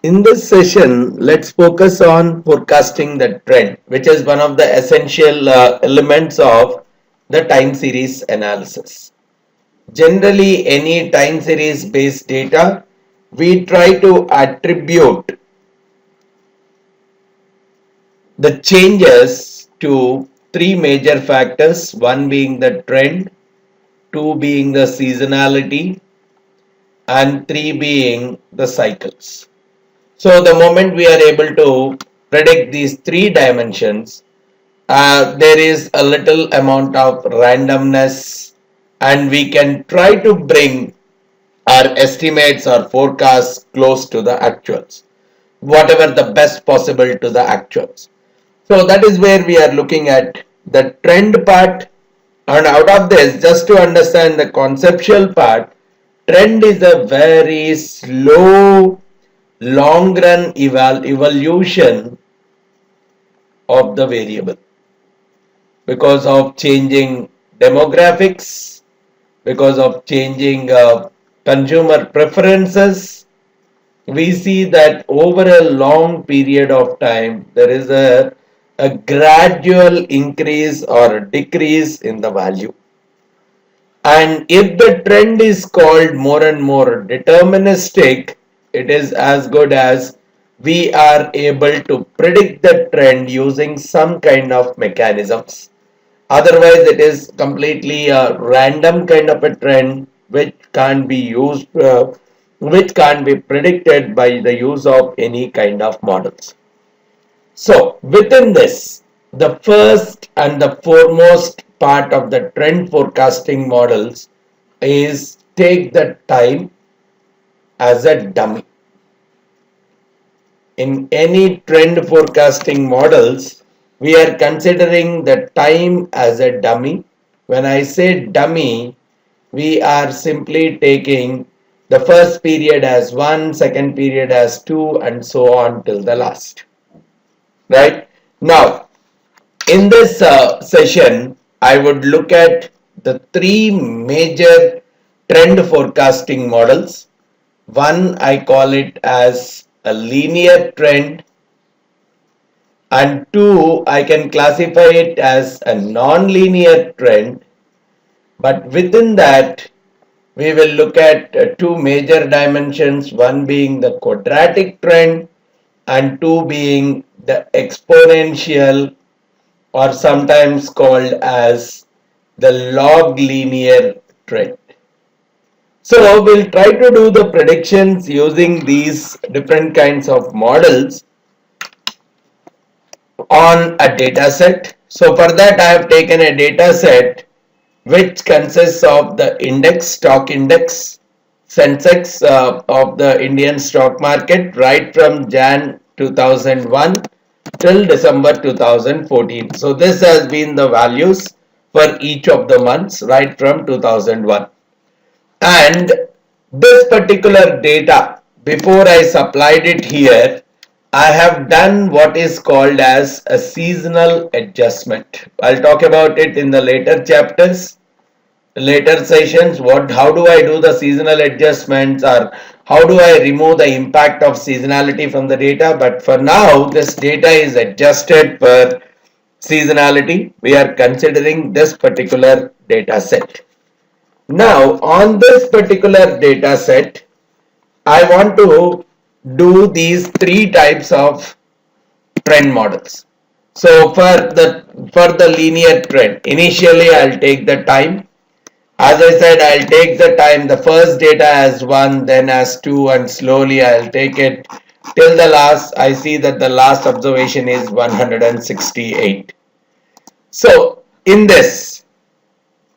In this session, let's focus on forecasting the trend, which is one of the essential elements of the time series analysis. Generally, any time series based data, we try to attribute the changes to three major factors, one being the trend, two being the seasonality, and three being the cycles. So the moment we are able to predict these three dimensions, there is a little amount of randomness, and we can try to bring our estimates or forecasts close to the actuals, whatever the best possible to the actuals. So that is where we are looking at the trend part, and out of this, just to understand the conceptual part, trend is a very slow long run evolution of the variable because of changing demographics, because of changing consumer preferences. We see that over a long period of time there is a gradual increase or decrease in the value. And if the trend is called more and more deterministic, it is as good as we are able to predict the trend using some kind of mechanisms. Otherwise, it is completely a random kind of a trend which can't be used, which can't be predicted by the use of any kind of models. So, within this, the first and the foremost part of the trend forecasting models is take the time as a dummy. In any trend forecasting models, we are considering the time as a dummy. When I say dummy, we are simply taking the first period as 1, second period as 2, and so on till the last. Right? Now, in this session, I would look at the three major trend forecasting models. One, I call it as a linear trend, and two, I can classify it as a non-linear trend. But within that, we will look at two major dimensions, one being the quadratic trend and two being the exponential, or sometimes called as the log linear trend. So we'll try to do the predictions using these different kinds of models on a data set. So for that I have taken a data set which consists of the index, stock index, Sensex of the Indian stock market right from Jan 2001 till December 2014. So this has been the values for each of the months right from 2001. And this particular data, before I supplied it here, I have done what is called as a seasonal adjustment. I'll talk about it in the later chapters, later sessions. How do I do the seasonal adjustments, or how do I remove the impact of seasonality from the data? But for now, this data is adjusted for seasonality. We are considering this particular data set. Now, on this particular data set, I want to do these three types of trend models. So for the linear trend, initially I'll take the time. As I said, I'll take the time, the first data as 1, then as 2, and slowly I'll take it till the last. I see that the last observation is 168. So in this,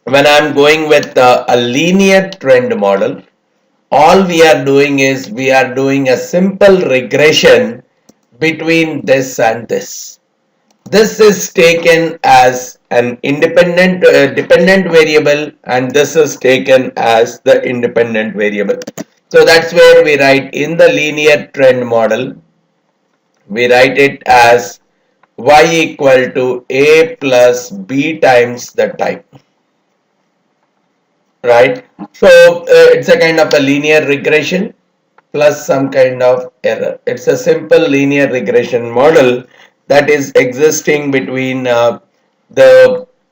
when I'm going with a linear trend model, all we are doing is we are doing a simple regression between this and this. This is taken as an independent dependent variable, and this is taken as the independent variable. So that's where we write in the linear trend model, we write it as y equal to a plus b times the time. Right? So it's a kind of a linear regression. plus some kind of error. It's a simple linear regression model that is existing between the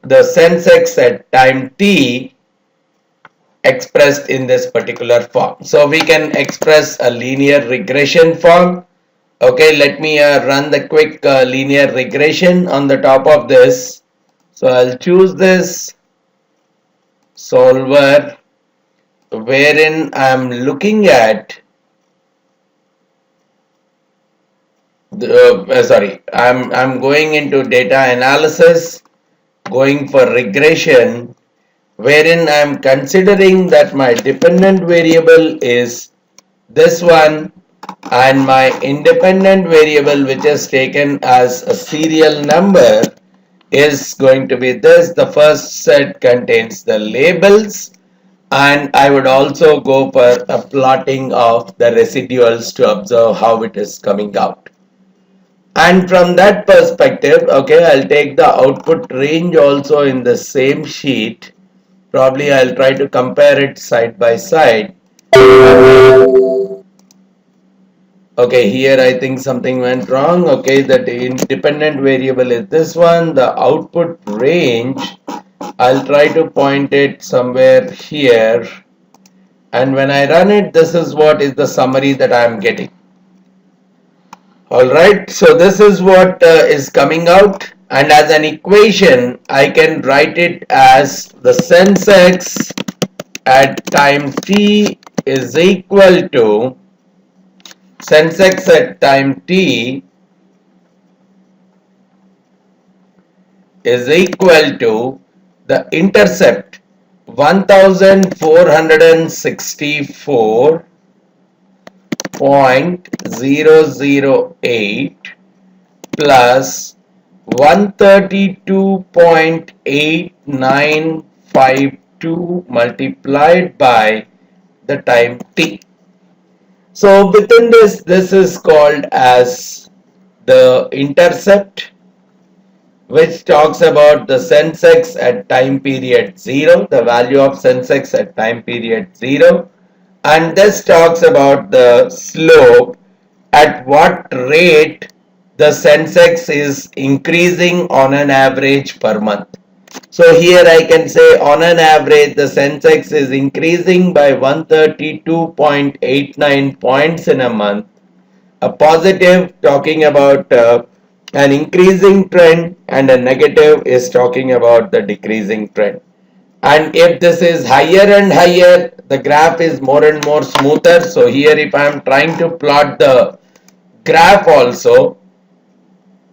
Sensex at time t expressed in this particular form. So we can express a linear regression form. Okay, let me run the quick linear regression on the top of this. So I'll choose this solver wherein I'm looking at I'm going into data analysis, going for regression, wherein I'm considering that my dependent variable is this one and my independent variable, which is taken as a serial number, is going to be this. The first set contains the labels, and I would also go for a plotting of the residuals to observe how it is coming out. And from that perspective, okay, I'll take the output range also in the same sheet. Probably I'll try to compare it side by side. Okay, here I think something went wrong. Okay, the independent variable is this one. The output range, I'll try to point it somewhere here. And when I run it, this is what is the summary that I am getting. Alright, so this is what is coming out, and as an equation I can write it as the Sensex at time t is equal to Sensex at time t is equal to the intercept 1464.008 plus 132.8952 multiplied by the time t. So within this is called as the intercept, which talks about the Sensex at time period 0, the value of Sensex at time period 0, and this talks about the slope, at what rate the Sensex is increasing on an average per month. So here I can say on an average the Sensex is increasing by 132.89 points in a month. A positive talking about an increasing trend, and a negative is talking about the decreasing trend. And if this is higher and higher, the graph is more and more smoother. So here if I am trying to plot the graph also,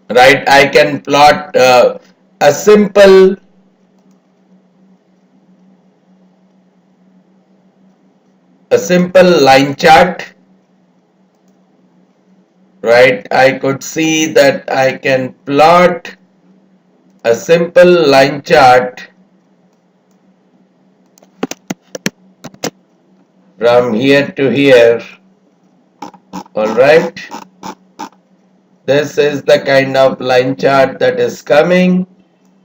right, I can plot a simple line chart, right. I could see that I can plot a simple line chart from here to here. All right, this is the kind of line chart that is coming,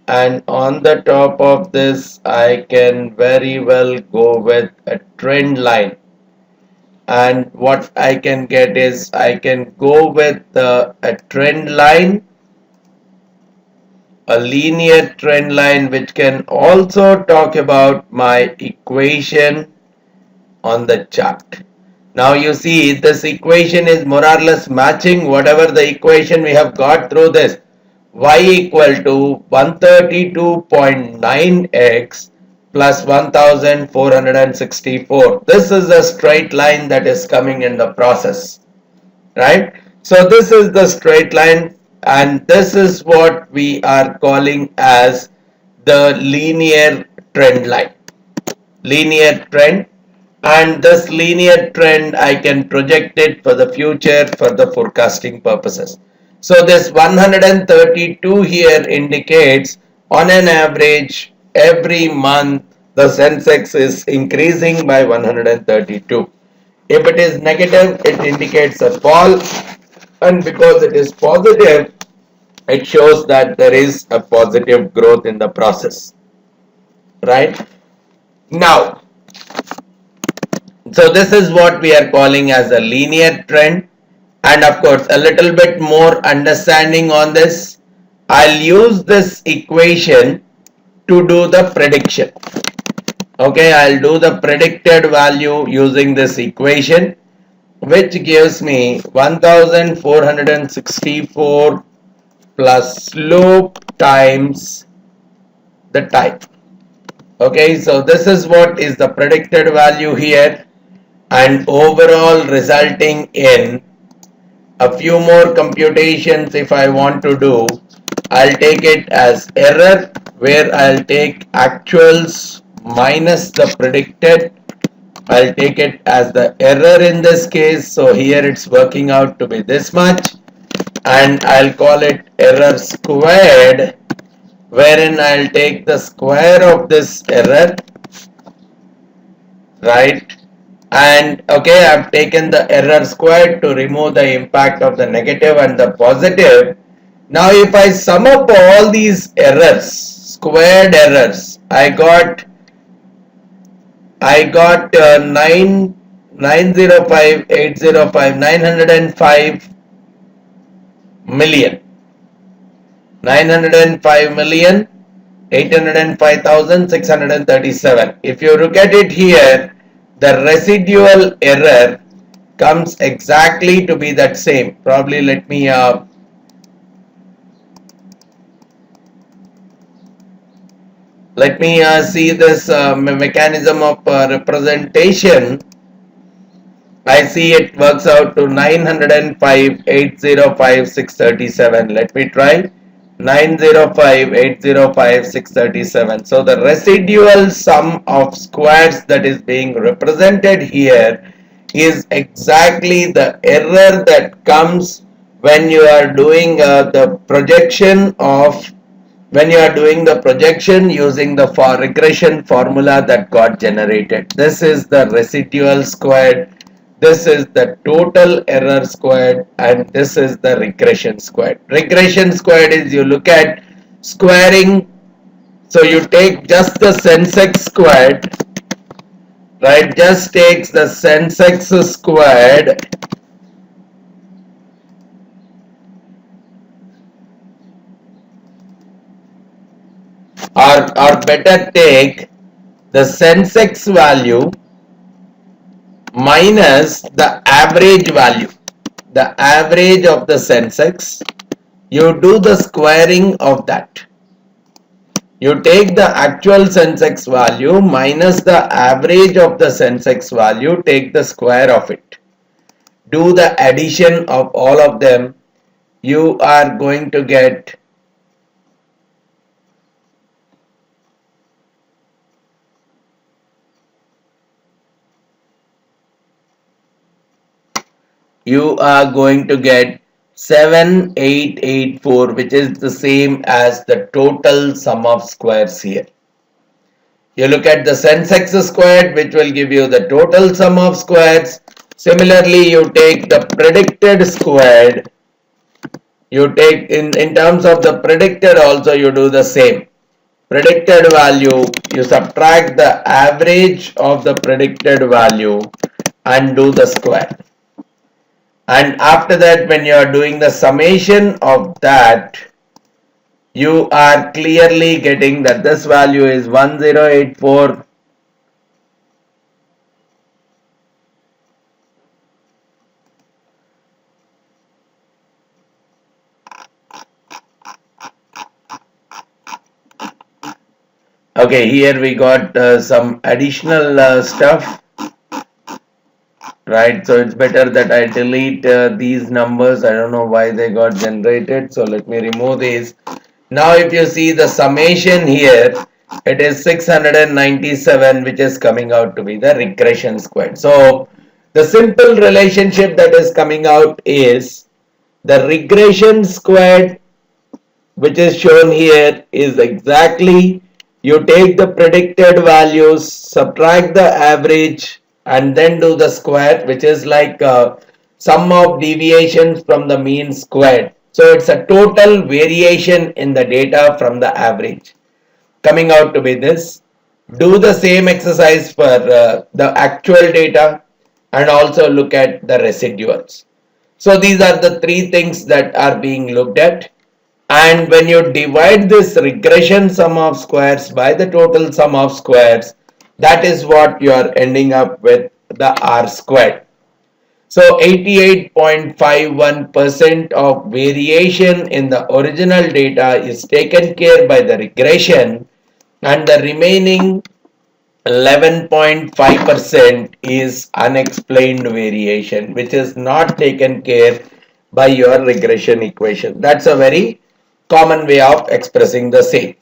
and on the top of this I can very well go with a trend line. And what I can get is I can go with a trend line, a linear trend line, which can also talk about my equation on the chart. Now you see this equation is more or less matching whatever the equation we have got through this. Y equal to 132.9x plus 1464. This is a straight line that is coming in the process, right? So this is the straight line, and this is what we are calling as the linear trend line, linear trend. And this linear trend I can project it for the future for the forecasting purposes. So this 132 here indicates on an average every month the Sensex is increasing by 132. If it is negative, it indicates a fall, and because it is positive, it shows that there is a positive growth in the process, right? Now So this is what we are calling as a linear trend. And of course, a little bit more understanding on this. I'll use this equation to do the prediction. Okay, I'll do the predicted value using this equation, which gives me 1464 plus slope times the time. Okay, so this is what is the predicted value here, and overall resulting in a few more computations. If I want to do, I'll take it as error, where I'll take actuals minus the predicted. I'll take it as the error in this case, so here it's working out to be this much, and I'll call it error squared, wherein I'll take the square of this error, right? And okay, I've taken the error squared to remove the impact of the negative and the positive. Now if I sum up all these errors, squared errors, I got 905 million 805,637. If you look at it here, the residual error comes exactly to be that same. Probably let me see this mechanism of representation. I see it works out to 905,805,637. Let me try. 905,805,637. So the residual sum of squares that is being represented here is exactly the error that comes when you are doing the projection using the regression formula that got generated. This is the residual squared, this is the total error squared, and this is the regression squared. Regression squared is you look at squaring, so you take just the Sensex squared, right? Just takes the Sensex squared or better take the Sensex value minus the average value, the average of the Sensex. You do the squaring of that. You take the actual Sensex value minus the average of the Sensex value, take the square of it. Do the addition of all of them. You are going to get you are going to get 7884, which is the same as the total sum of squares here. You look at the Sensex squared, which will give you the total sum of squares. Similarly, you take the predicted squared. You take in terms of the predicted also, you do the same. Predicted value, you subtract the average of the predicted value and do the square. And after that, when you are doing the summation of that, you are clearly getting that this value is 1084. Okay, here we got some additional stuff. Right, so it's better that I delete these numbers. I don't know why they got generated, so let me remove these. Now if you see the summation here, it is 697, which is coming out to be the regression squared. So the simple relationship that is coming out is the regression squared, which is shown here, is exactly you take the predicted values, subtract the average, and then do the square, which is like sum of deviations from the mean squared. So it's a total variation in the data from the average, coming out to be this. Do the same exercise for the actual data and also look at the residuals. So these are the three things that are being looked at. And when you divide this regression sum of squares by the total sum of squares, that is what you are ending up with the R squared. So 88.51% of variation in the original data is taken care by the regression, and the remaining 11.5% is unexplained variation, which is not taken care by your regression equation. That's a very common way of expressing the same.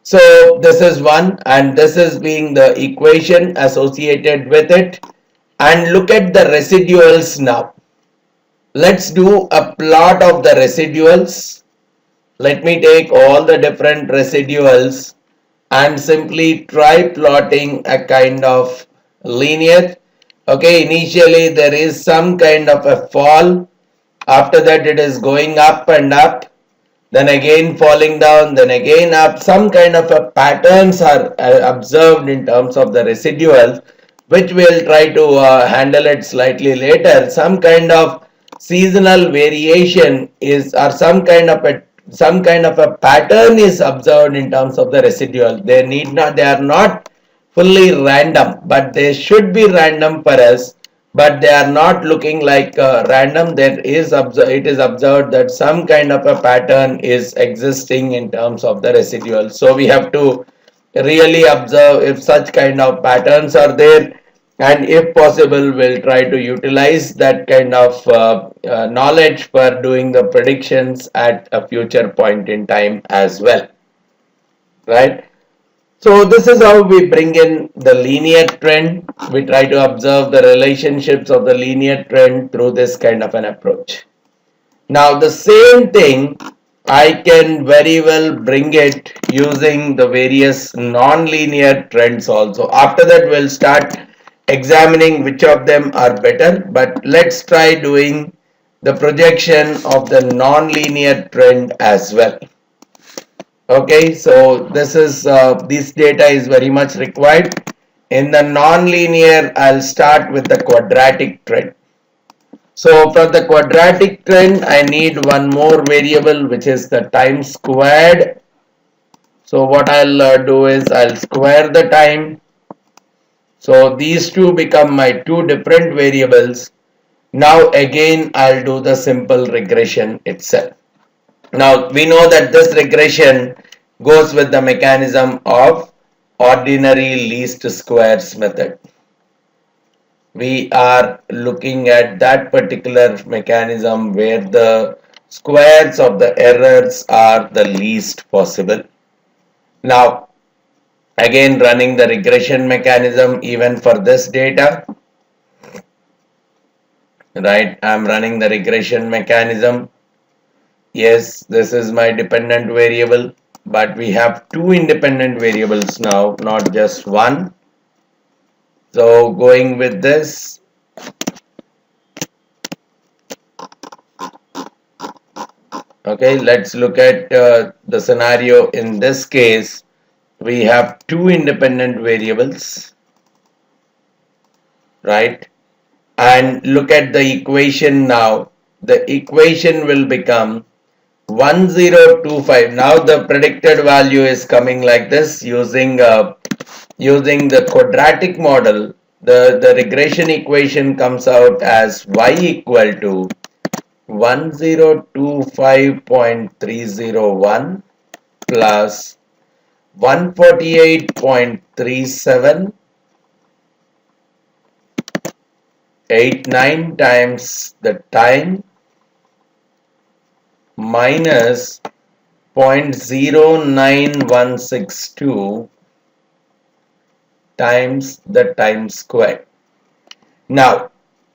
So this is one, and this is being the equation associated with it. And look at the residuals now. Let's do a plot of the residuals. Let me take all the different residuals and simply try plotting a kind of linear. Okay, initially there is some kind of a fall. After that it is going up and up, then again falling down, then again up. Some kind of a patterns are observed in terms of the residuals, which we'll try to handle it slightly later. Some kind of seasonal variation is, or some kind of a pattern is observed in terms of the residual. They are not fully random, but they should be random for us, but they are not looking like random. It is observed that some kind of a pattern is existing in terms of the residual. So we have to really observe if such kind of patterns are there, and if possible we'll try to utilize that kind of knowledge for doing the predictions at a future point in time as well, right? So this is how we bring in the linear trend. We try to observe the relationships of the linear trend through this kind of an approach. Now the same thing I can very well bring it using the various non-linear trends also. After that we'll start examining which of them are better, but let's try doing the projection of the non-linear trend as well. Okay, so this data is very much required. In the non-linear, I'll start with the quadratic trend. So for the quadratic trend, I need one more variable, which is the time squared. So what I'll do is I'll square the time. So these two become my two different variables. Now again, I'll do the simple regression itself. Now we know that this regression goes with the mechanism of ordinary least squares method. We are looking at that particular mechanism where the squares of the errors are the least possible. Now again, running the regression mechanism even for this data, right? I'm running the regression mechanism. Yes, this is my dependent variable, but we have two independent variables now, not just one. So going with this, okay, let's look at the scenario. In this case, we have two independent variables, right? And look at the equation now. The equation will become 1025. Now the predicted value is coming like this using the quadratic model. The regression equation comes out as y equal to 1025.301 plus 148.3789 times the time minus 0.09162 times the time squared. Now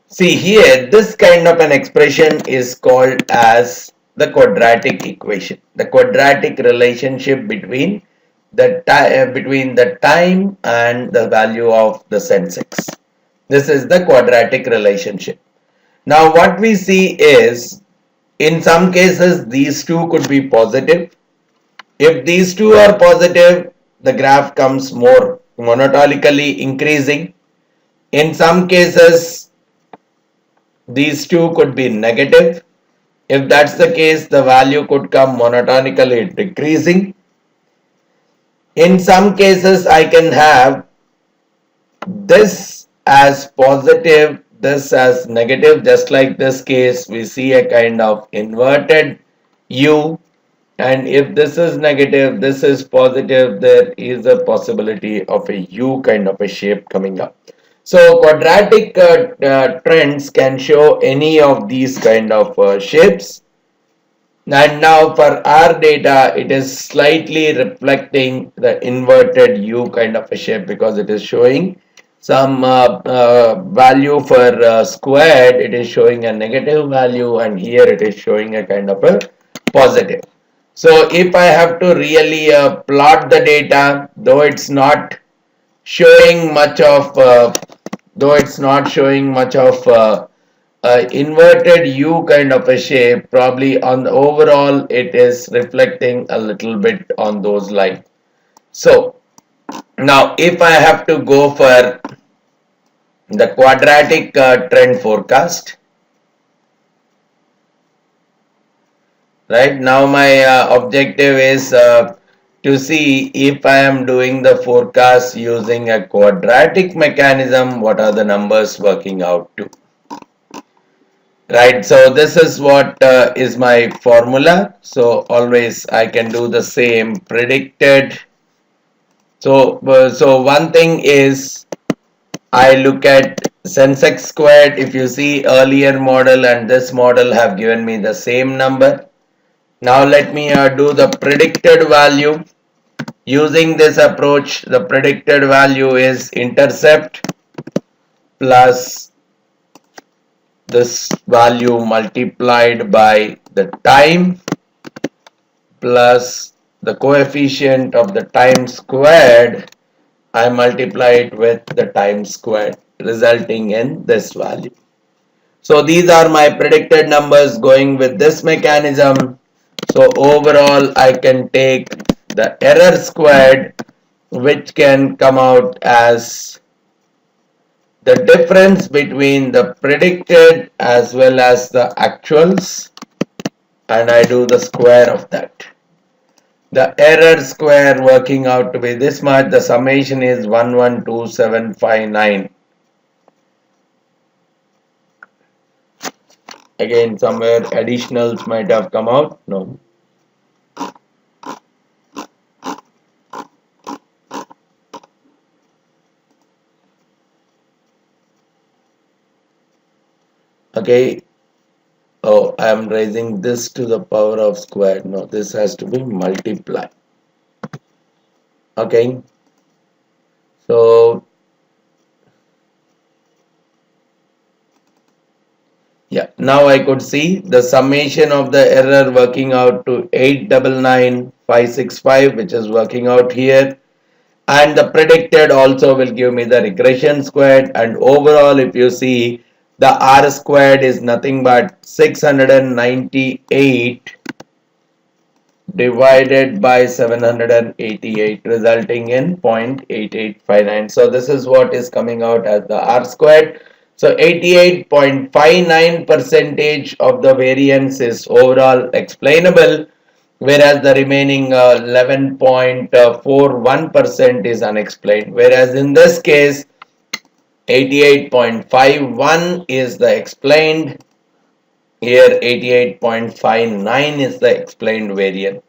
see here, this kind of an expression is called as the quadratic equation, the quadratic relationship between the time and the value of the sense. This is the quadratic relationship. Now what we see is, in some cases these two could be positive. If these two are positive, the graph comes more monotonically increasing. In some cases, these two could be negative. If that's the case, the value could come monotonically decreasing. In some cases, I can have this as positive, this as negative. Just like this case, we see a kind of inverted U, and if this is negative, this is positive, there is a possibility of a U kind of a shape coming up. So quadratic trends can show any of these kind of shapes. And now for our data, it is slightly reflecting the inverted U kind of a shape because it is showing some value for squared. It is showing a negative value, and here it is showing a kind of a positive. So if I have to really plot the data, showing much of, though it's not showing much of inverted U kind of a shape, probably on the overall it is reflecting a little bit on those lines. So now if I have to go for the quadratic trend forecast, right now my objective is to see if I am doing the forecast using a quadratic mechanism, what are the numbers working out to. Right, so this is what is my formula. So always I can do the same predicted. So one thing is I look at Sensex squared. If you see earlier model and this model have given me the same number. Now let me do the predicted value. Using this approach, the predicted value is intercept plus this value multiplied by the time plus the coefficient of the time squared. I multiply it with the time squared, resulting in this value. So these are my predicted numbers going with this mechanism. So overall I can take the error squared, which can come out as the difference between the predicted as well as the actuals, and I do the square of that. The error square working out to be this much. The summation is 112759. Again, somewhere additionals might have come out. No. Okay. Oh, I am raising this to the power of square. No, this has to be multiplied. Okay. So yeah, now I could see the summation of the error working out to 899,565, which is working out here. And the predicted also will give me the regression squared, and overall if you see the R squared is nothing but 698 divided by 788, resulting in 0.8859. So this is what is coming out as the R squared. So 88.59% of the variance is overall explainable, whereas the remaining 11.41% is unexplained. Whereas in this case, 88.51 is the explained. Here 88.59 is the explained variant.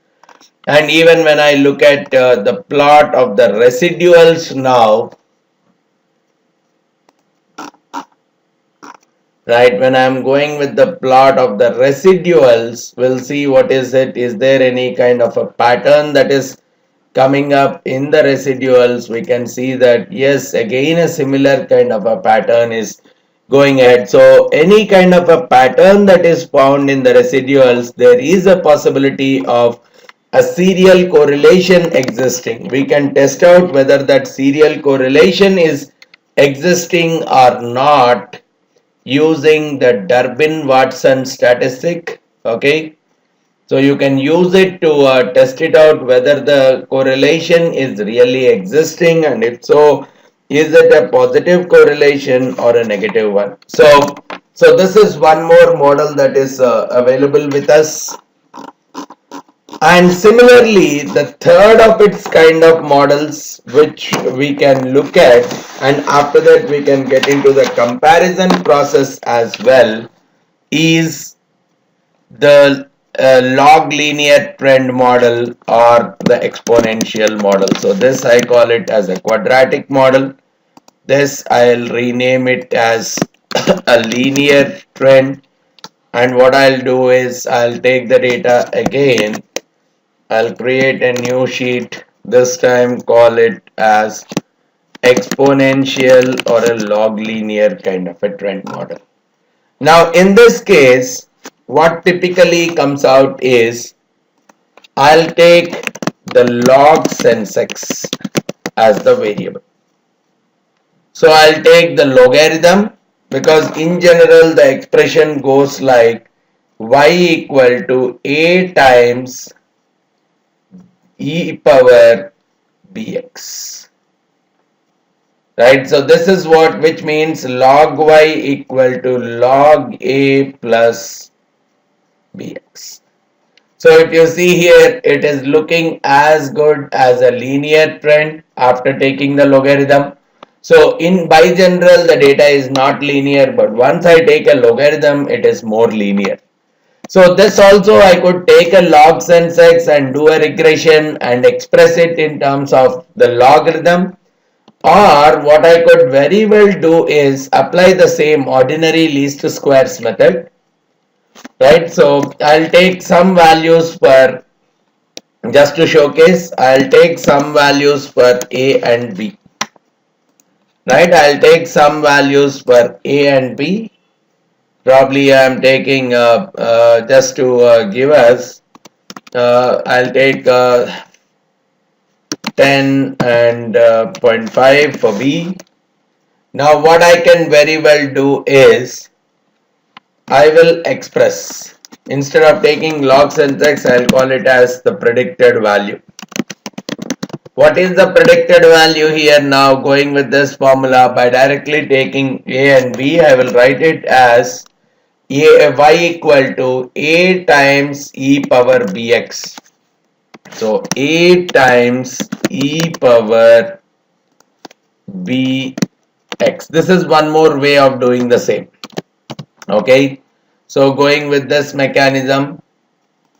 And even when I look at the plot of the residuals now, right, when I am going with the plot of the residuals, we'll see what is it. Is there any kind of a pattern that is coming up in the residuals? We can see that yes, again a similar kind of a pattern is going ahead. So any kind of a pattern that is found in the residuals, there is a possibility of a serial correlation existing. We can test out whether that serial correlation is existing or not using the Durbin-Watson statistic. Okay, So you can use it to test it out whether the correlation is really existing, and if so, is it a positive correlation or a negative one. So this is one more model that is available with us. And similarly, the third of its kind of models which we can look at, and after that we can get into the comparison process as well, is the log linear trend model or the exponential model. So this I call it as a quadratic model. This I'll rename it as a linear trend. And what I'll do is I'll take the data again. I'll create a new sheet. This time call it as exponential or a log linear kind of a trend model. Now in this case, what typically comes out is I'll take the log sensex as the variable. So I'll take the logarithm, because in general the expression goes like y equal to a times e power bx. Right, so this is what, which means log y equal to log a plus bx. So if you see here, it is looking as good as a linear trend after taking the logarithm. So in by general, the data is not linear, but once I take a logarithm, it is more linear. So this also I could take a log sensex and do a regression and express it in terms of the logarithm. Or what I could very well do is apply the same ordinary least squares method. Right, so I'll take some values for, just to showcase, I'll take some values for A and B. Right, I'll take some values for A and B. Probably I'm taking just to give us, I'll take 10 and 0.5 for B. Now what I can very well do is I will express, instead of taking log sensex, I'll call it as the predicted value. What is the predicted value here now? Going with this formula, by directly taking A and B, I will write it as y equal to a times e power bx. So a times e power bx. This is one more way of doing the same. Okay, so going with this mechanism,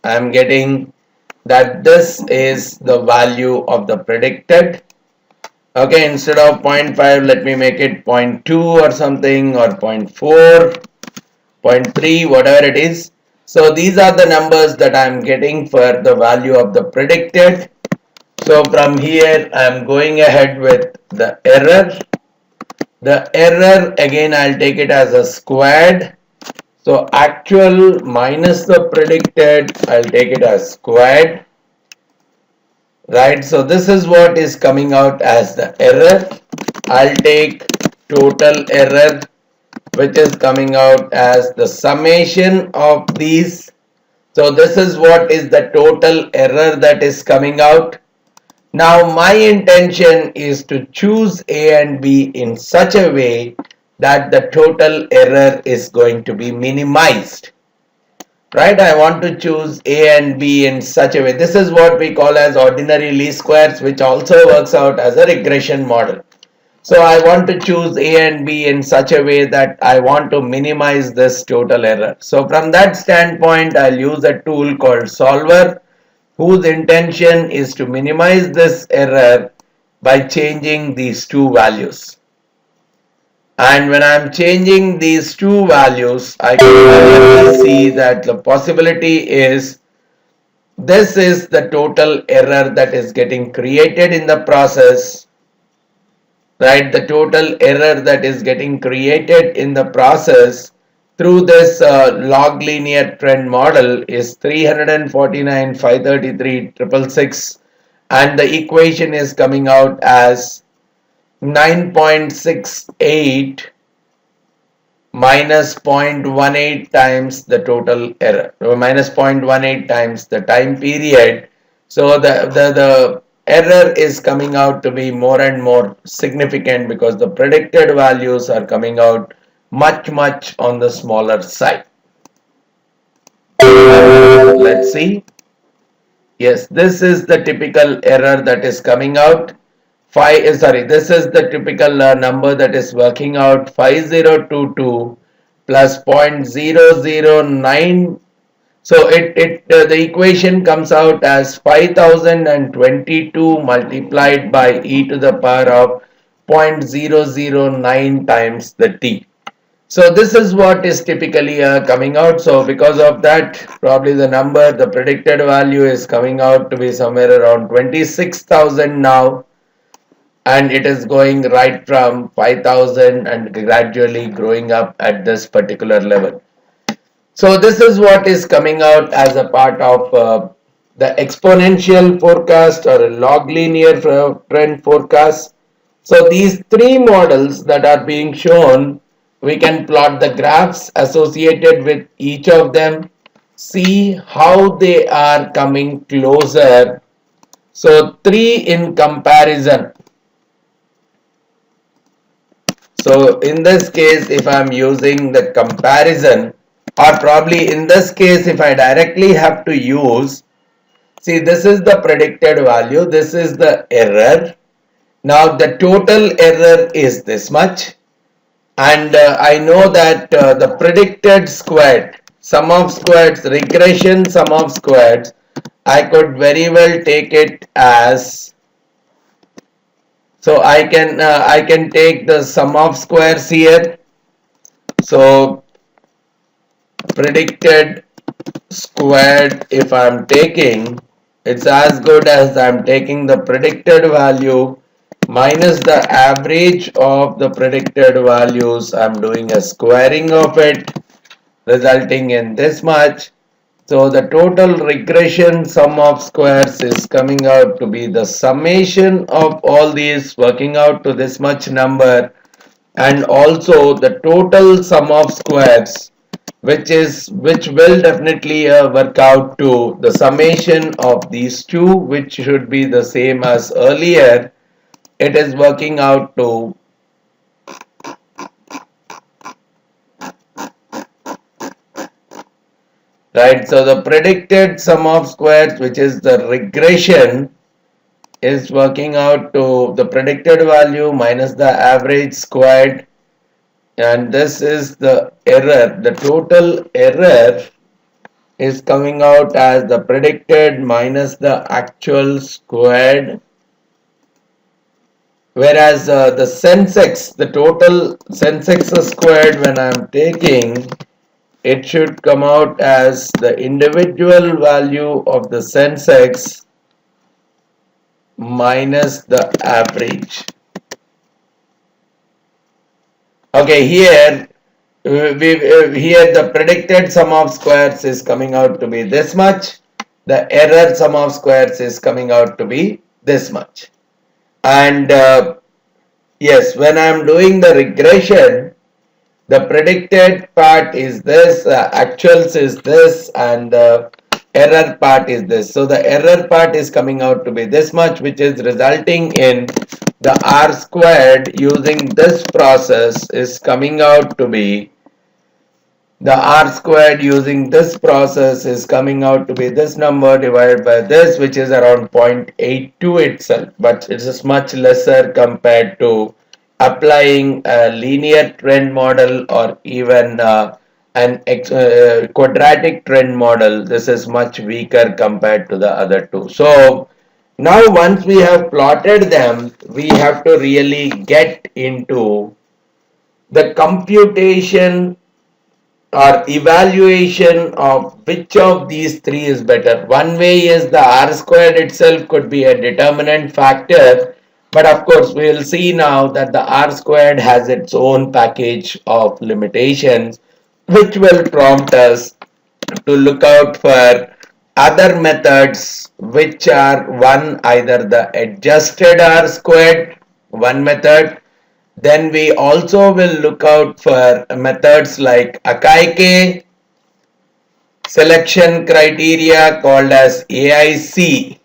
I am getting that this is the value of the predicted. Okay, instead of 0.5, let me make it 0.2 or something, or 0.4, 0.3, whatever it is. So these are the numbers that I am getting for the value of the predicted. So from here I am going ahead with the error. The error again I'll take it as a squared. So actual minus the predicted, I'll take it as squared. Right, so this is what is coming out as the error. I'll take total error, which is coming out as the summation of these. So this is what is the total error that is coming out. Now my intention is to choose A and B in such a way that the total error is going to be minimized. Right, I want to choose A and B in such a way. This is what we call as ordinary least squares, which also works out as a regression model. So I want to choose A and B in such a way that I want to minimize this total error. So from that standpoint, I'll use a tool called solver, whose intention is to minimize this error by changing these two values. And when I'm changing these two values, I can see that the possibility is this is the total error that is getting created in the process. Right, the total error that is getting created in the process through this log linear trend model is 349, 533, 666, and the equation is coming out as 9.68 minus 0.18 times the total error, minus 0.18 times the time period. So the error is coming out to be more and more significant because the predicted values are coming out much on the smaller side. Let's see. Yes, this is the typical error that is coming out. This is the typical number that is working out 5022 plus 0.009. So the equation comes out as 5022 multiplied by e to the power of 0.009 times the t. So this is what is typically coming out. So because of that, probably the predicted value is coming out to be somewhere around 26,000 now, and it is going right from 5,000 and gradually growing up at this particular level. So this is what is coming out as a part of the exponential forecast or a log linear trend forecast. So these three models that are being shown, we can plot the graphs associated with each of them, see how they are coming closer. So three in comparison. So in this case, if I'm using the comparison, or probably in this case, if I directly have to use, see, this is the predicted value, this is the error. Now the total error is this much, and I know that the predicted squared, sum of squares, regression sum of squares, I could very well take it as, so I can take the sum of squares here. So predicted squared, if I'm taking, it's as good as I'm taking the predicted value minus the average of the predicted values. I'm doing a squaring of it, resulting in this much. So the total regression sum of squares is coming out to be the summation of all these working out to this much number, and also the total sum of squares, which will definitely work out to the summation of these two, which should be the same as earlier. It is working out to right. So the predicted sum of squares, which is the regression, is working out to the predicted value minus the average squared, and this is the error. The total error is coming out as the predicted minus the actual squared, whereas the Sensex, the total Sensex squared, when I'm taking, it should come out as the individual value of the Sensex minus the average. Okay, here here the predicted sum of squares is coming out to be this much. The error sum of squares is coming out to be this much. And yes, when I am doing the regression, the predicted part is this, actuals is this, and the error part is this. So the error part is coming out to be this much, which is resulting in the R squared using this process is coming out to be, the R squared using this process is coming out to be this number divided by this, which is around 0.82 itself, but it is much lesser compared to applying a linear trend model or even an quadratic trend model. This is much weaker compared to the other two. So now once we have plotted them, we have to really get into the computation or evaluation of which of these three is better. One way is the R squared itself could be a determinant factor, but of course we will see now that the R squared has its own package of limitations, which will prompt us to look out for other methods, which are one, either the adjusted R squared, one method, Then we also will look out for methods like Akaike selection criteria called as AIC,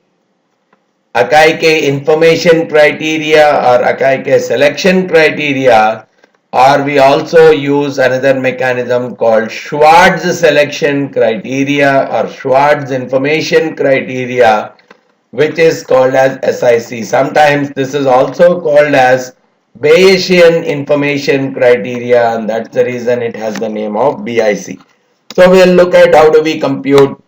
Akaike information criteria or Akaike selection criteria, or we also use another mechanism called Schwartz selection criteria or Schwartz information criteria, which is called as SIC. Sometimes this is also called as Bayesian information criteria, and that's the reason it has the name of BIC. So we'll look at how do we compute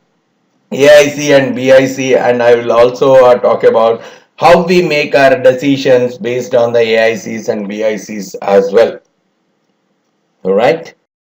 AIC and BIC, and I will also talk about how we make our decisions based on the AICs and BICs as well. All right.